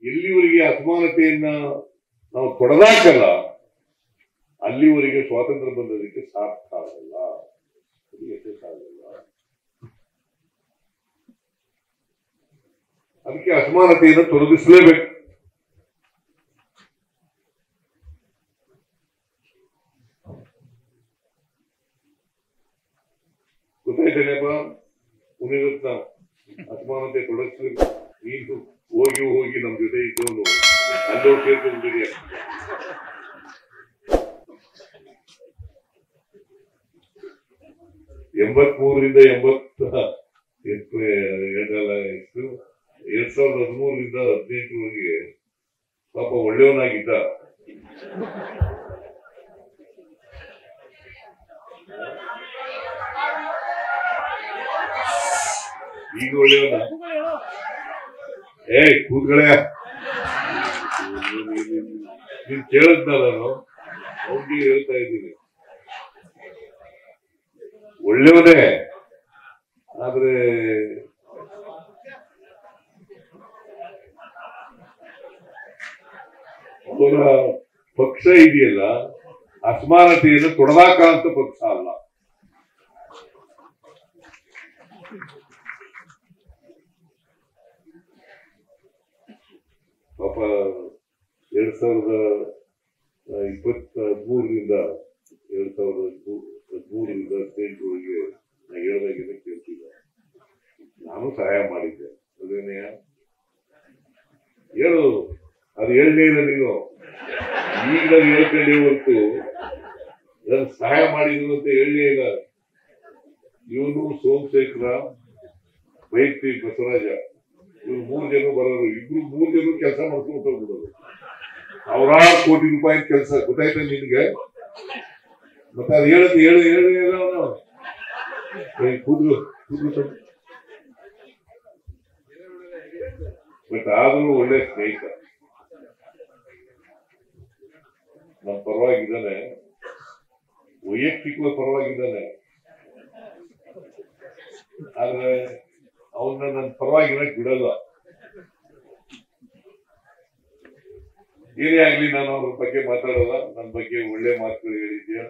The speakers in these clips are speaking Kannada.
ಎಲ್ಲಿವರೆಗೆ ಅಸಮಾನತೆಯನ್ನ ನಾವು ತೊಡೆದಾಕಲ್ಲ ಅಲ್ಲಿವರೆಗೆ ಸ್ವಾತಂತ್ರ್ಯ ಬಂದದಕ್ಕೆ ಸಾರ್ಥ ಆಗಲ್ಲ, ಯಶಸ್ಸಾಗಲ್ಲ. ಅದಕ್ಕೆ ಅಸಮಾನತೆಯನ್ನು ತೊಲಗಿಸಲೇಬೇಕು. ಗೊತ್ತಾಯ್ತೇನೆಪ್ಪ, ಮುನಿರತ್ನ ಅಸಮಾನತೆ ತೊಡಗಿಸ್ಬೇಕು. ನೀನು ಹೋಗಿ ಹೋಗಿ ನಮ್ ಜೊತೆ ಇದ್ದವನು ಅಲ್ಲೋ ಸೇರ್ಕೊಂಡಿದೆಯಾ? ಎಂಬತ್ಮೂರರಿಂದ 2013ರಿಂದ 18ರವರೆಗೆ ಪಾಪ ಒಳ್ಳೆಯವನಾಗಿದ್ದ. ಈಗ ಒಳ್ಳೆಯವನ? ಕೂತ್ಗಳೇ, ನೀನ್ ಕೇಳಿದ್ನ ನಾನು ಅವ್ರಿಗೆ ಹೇಳ್ತಾ ಇದ್ದೀನಿ. ಒಳ್ಳೆಯವನೇ, ಆದ್ರೆ ಅವರ ಪಕ್ಷ ಇದೆಯಲ್ಲ ಅಸಮಾನತೆಯನ್ನು ತೊಡೆದಾಕಂತ ಪಕ್ಷ ಅಲ್ಲ. ಪಾಪ 2013ರಿಂದ 18ರವರೆಗೆ ನಾ ಹೇಳ್ದಾಗಿನ ಕೇಳ್ತಿದ್ದ. ನಾನು ಸಹಾಯ ಮಾಡಿದ್ದೆ. ಅದೇನೆಯ ಹೇಳು, ಅದು ಹೇಳಲೇ ಇಲ್ಲ ನೀನು. ಈಗ ನಾನು ಹೇಳ್ಕೊಂಡೇ ಹೊರತು ನಾನು ಸಹಾಯ ಮಾಡಿದ್ರು ಅಂತ ಹೇಳಲೇ ಇಲ್ಲ. ಇವನು ಸೋಮಶೇಖರ, ಬೈತಿ ಬಸವರಾಜ, ಇವ್ರು 3 ಜನ ಬರೋರು. 3 ಜನ ಕೆಲಸ ಮಾಡ್ಕೊಂಡು ಹೋಗ್ಬಿಡೋದು. ಸಾವಿರಾರು ಕೋಟಿ ರೂಪಾಯಿ ಕೆಲಸ. ಗೊತ್ತಾಯ್ತ ನಿನ್ಗೆ? ಮತ್ತೆ ಅದು ಹೇಳು ಕೂದ್ರು. ಬಟ್ ಆದ್ರೂ ಒಳ್ಳೆ ಸ್ನೇಹಿತ, ನಮ್ಮ ಪರವಾಗಿದ್ದಾನೆ, ವೈಯಕ್ತಿಕವಾಗಿ ಪರವಾಗಿದ್ದಾನೆ. ಆದ್ರೆ ಅವನ್ನ ನನ್ನ ಪರವಾಗಿರಕ್ ಬಿಡಲ್ಲ. ಏನೇ ಆಗ್ಲಿ ನಾನು ಅವ್ರ ಬಗ್ಗೆ ಮಾತಾಡೋಲ್ಲ. ನನ್ನ ಬಗ್ಗೆ ಒಳ್ಳೆ ಮಾತುಗಳು ಹೇಳಿದ್ಯಾ,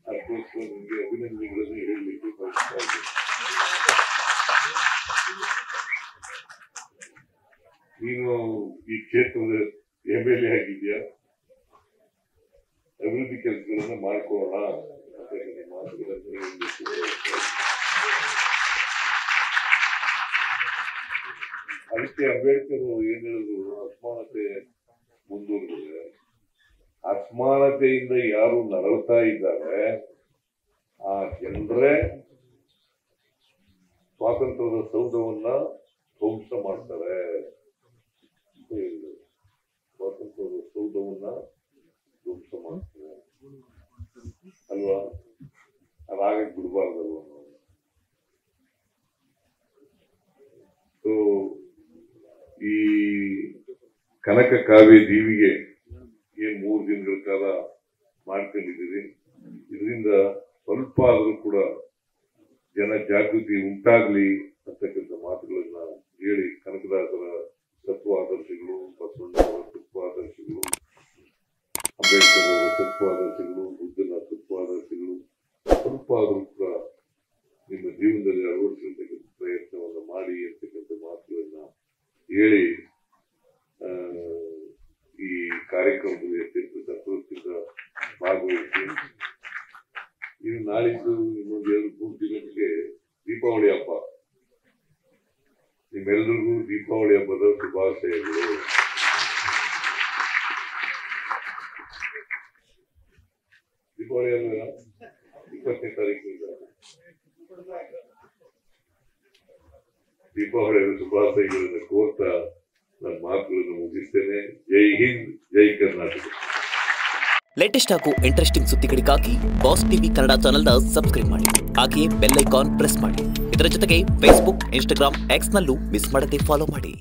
ಅದಕ್ಕೋಸ್ಕರ ನಿಮ್ಗೆ ಅಭಿನಂದನೆಗಳನ್ನು ಹೇಳಲಿಕ್ಕೆ ಬಯಸ್ತಾ ಇದ್ದೀನಿ. ನೀನು ಈ ಕ್ಷೇತ್ರದ MLA ಆಗಿದ್ಯಾ, ಅಭಿವೃದ್ಧಿ ಕೆಲಸಗಳನ್ನ ಮಾಡ್ಕೊಳ್ಳೋಣ ಅಂತ ಮಾತುಗಳನ್ನು ಹೇಳಲಿಕ್ಕೆ. ಅದಕ್ಕೆ ಅಂಬೇಡ್ಕರ್ ಏನ್ ಹೇಳಿದ್ರು, ಅಸಮಾನತೆ ಮುಂದುವರೆದಿದೆ. ಅಸಮಾನತೆಯಿಂದ ಯಾರು ನರಳ್ತಾ ಇದ್ದಾರೆ ಆ ಜನರೇ ಸ್ವಾತಂತ್ರ್ಯದ ಸೌಧವನ್ನ ಧ್ವಂಸ ಮಾಡ್ತಾರೆ. ಸ್ವಾತಂತ್ರ್ಯದ ಸೌಧವನ್ನ ಧ್ವಂಸ ಮಾಡ್ತಾರೆ ಅಲ್ವಾ? ಅದಾಗಕ್ಕೆ ಬಿಡಬಾರ್ದಲ್ವ ನಾವು? ಸೊ ಈ ಕನಕ ಕಾವ್ಯ ದೀವಿಗೆ ಏನ್ 3 ದಿನಗಳ ಕಾಲ ಮಾಡ್ಕೊಂಡಿದ್ದೀವಿ. ಇದರಿಂದ ಸ್ವಲ್ಪ ಆದ್ರೂ ಕೂಡ ಜನ ಜಾಗೃತಿ ಉಂಟಾಗ್ಲಿ ಅಂತಕ್ಕಂಥ ಮಾತುಗಳನ್ನ ಹೇಳಿ, ಕನಕದಾಸರ ತತ್ವ ಆದರ್ಶಗಳು, ಬಸವಣ್ಣವರ ತತ್ವ ಆದರ್ಶಗಳು, ಅಂಬೇಡ್ಕರ್ ಅವರ ತತ್ವ ಆದರ್ಶಗಳು, ಬುದ್ಧನ ತತ್ವ ಆದರ್ಶಗಳು ಸ್ವಲ್ಪ ಆದ್ರೂ ಕೂಡ ನಿಮ್ಮ ಜೀವನದಲ್ಲಿ ಅಳವಡಿಸಿರ್ತಕ್ಕಂಥ ಪ್ರಯತ್ನವನ್ನು ಮಾಡಿ ಅಂತಕ್ಕಂಥ ಮಾತುಗಳನ್ನ ಹೇಳಿ ಈ ಕಾರ್ಯಕ್ರಮದಲ್ಲಿ ಅತ್ಯಂತ ಸಂತೋಷದಿಂದ ಭಾಗವಹಿಸಿ, ಇನ್ನು ನಾಳಿದ್ದು ಇನ್ನೊಂದು 2-3 ದಿನಕ್ಕೆ ದೀಪಾವಳಿ ಹಬ್ಬ. ನಿಮ್ಮೆಲ್ಲರಿಗೂ ದೀಪಾವಳಿ ಹಬ್ಬದ ಶುಭಾಶಯಗಳು. ದೀಪಾವಳಿ ಅಲ್ಲ 20ನೇ ತಾರೀಕಿನಿಂದ ದೀಪಾವಳಿಯ ಶುಭಾಶಯಗಳನ್ನು ಕೋರ್ತಾ ನನ್ನ ಮಾತುಗಳನ್ನು ಮುಗಿಸ್ತೇನೆ. ಜೈ ಹಿಂದ್, ಜೈ ಕರ್ನಾಟಕ. ಲೇಟೆಸ್ಟ್ ಹಾಗೂ ಇಂಟ್ರೆಸ್ಟಿಂಗ್ ಸುದ್ದಿಗಳಿಗಾಗಿ ಬಾಸ್ ಟಿವಿ ಕನ್ನಡ ಚಾನೆಲ್ನ ಸಬ್ಸ್ಕ್ರೈಬ್ ಮಾಡಿ. ಹಾಗೆಯೇ ಬೆಲ್ ಐಕಾನ್ ಪ್ರೆಸ್ ಮಾಡಿ. ಇದರ ಜೊತೆಗೆ ಫೇಸ್ಬುಕ್, ಇನ್ಸ್ಟಾಗ್ರಾಮ್, ಎಕ್ಸ್ ನಲ್ಲೂ ಮಿಸ್ ಮಾಡದೆ ಫಾಲೋ ಮಾಡಿ.